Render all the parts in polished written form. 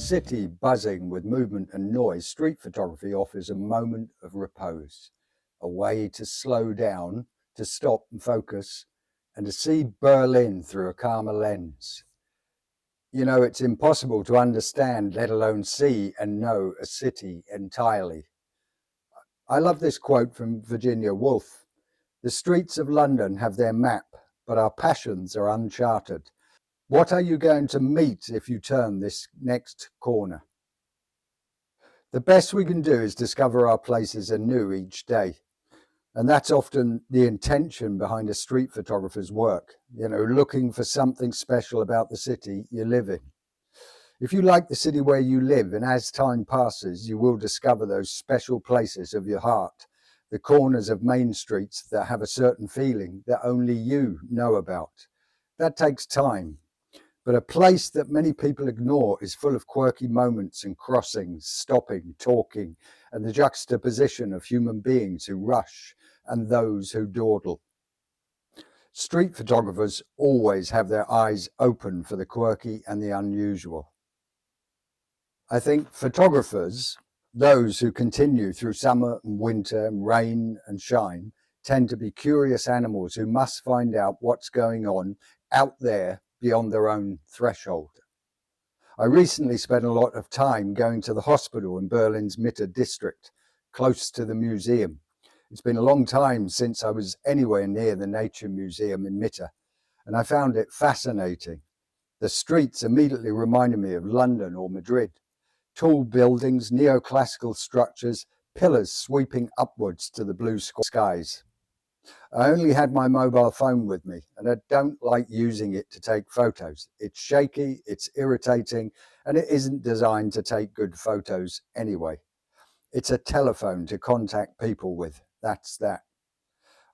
city buzzing with movement and noise, street photography offers a moment of repose, a way to slow down, to stop and focus, and to see Berlin through a calmer lens. You know, it's impossible to understand, let alone see and know a city entirely. I love this quote from Virginia Woolf. The streets of London have their map, but our passions are uncharted. What are you going to meet if you turn this next corner? The best we can do is discover our places anew each day. And that's often the intention behind a street photographer's work, you know, looking for something special about the city you live in. If you like the city where you live, and as time passes, you will discover those special places of your heart, the corners of main streets that have a certain feeling that only you know about. That takes time. But a place that many people ignore is full of quirky moments and crossings, stopping, talking, and the juxtaposition of human beings who rush and those who dawdle. Street photographers always have their eyes open for the quirky and the unusual. I think photographers, those who continue through summer and winter and rain and shine, tend to be curious animals who must find out what's going on out there beyond their own threshold. I recently spent a lot of time going to the hospital in Berlin's Mitte district, close to the museum. It's been a long time since I was anywhere near the Nature Museum in Mitte, and I found it fascinating. The streets immediately reminded me of London or Madrid. Tall buildings, neoclassical structures, pillars sweeping upwards to the blue skies. I only had my mobile phone with me, and I don't like using it to take photos. It's shaky, it's irritating, and it isn't designed to take good photos anyway. It's a telephone to contact people with. That's that.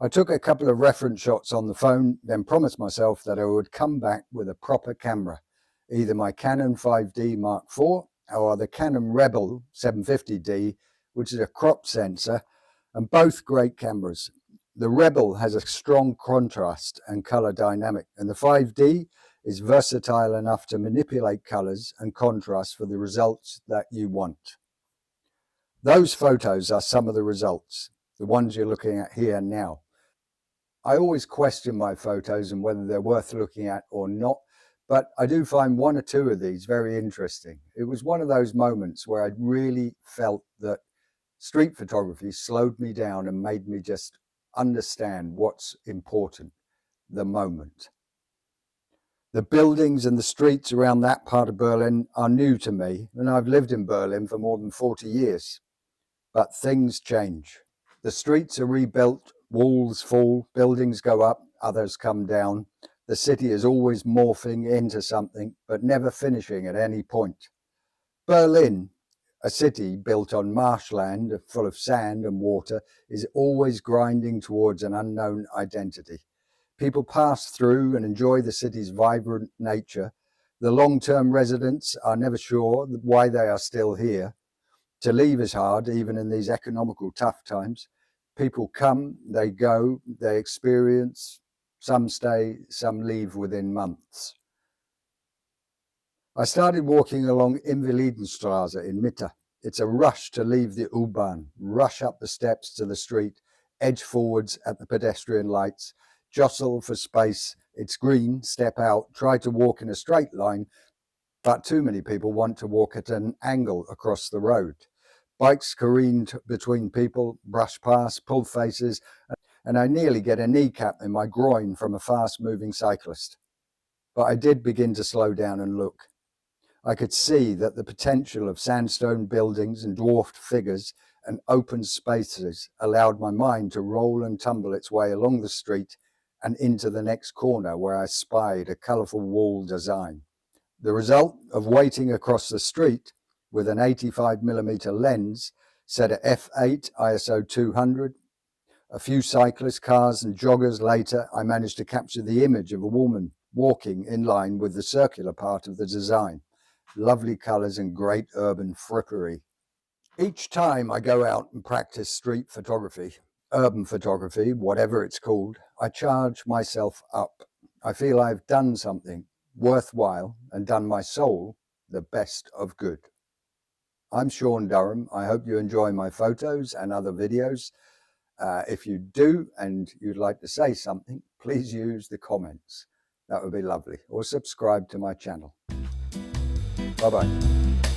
I took a couple of reference shots on the phone, then promised myself that I would come back with a proper camera, either my Canon 5D Mark IV or the Canon Rebel 750D, which is a crop sensor, and both great cameras. The Rebel has a strong contrast and color dynamic, and the 5D is versatile enough to manipulate colors and contrast for the results that you want. Those photos are some of the results, the ones you're looking at here now. I always question my photos and whether they're worth looking at or not, but I do find one or two of these very interesting. It was one of those moments where I really felt that street photography slowed me down and made me just understand what's important, the moment. The buildings and the streets around that part of Berlin are new to me, and I've lived in Berlin for more than 40 years. But things change. The streets are rebuilt, walls fall, buildings go up, others come down. The city is always morphing into something, but never finishing at any point. Berlin, a city built on marshland full of sand and water, is always grinding towards an unknown identity. People pass through and enjoy the city's vibrant nature. The long-term residents are never sure why they are still here. To leave is hard, even in these economical tough times. People come, they go, they experience, some stay, some leave within months. I started walking along Invalidenstraße in Mitte. It's a rush to leave the U-Bahn, rush up the steps to the street, edge forwards at the pedestrian lights, jostle for space. It's green, step out, try to walk in a straight line, but too many people want to walk at an angle across the road. Bikes careen between people, brush past, pull faces, and I nearly get a kneecap in my groin from a fast-moving cyclist. But I did begin to slow down and look. I could see that the potential of sandstone buildings and dwarfed figures and open spaces allowed my mind to roll and tumble its way along the street and into the next corner where I spied a colourful wall design. The result of waiting across the street with an 85mm lens set at f8 ISO 200. A few cyclists, cars and joggers later, I managed to capture the image of a woman walking in line with the circular part of the design. Lovely colours and great urban frippery. Each time I go out and practice street photography, urban photography, whatever it's called, I charge myself up. I feel I've done something worthwhile and done my soul the best of good. I'm Sean Durham. I hope you enjoy my photos and other videos. If you do and you'd like to say something, please use the comments. That would be lovely. Or subscribe to my channel. Bye-bye.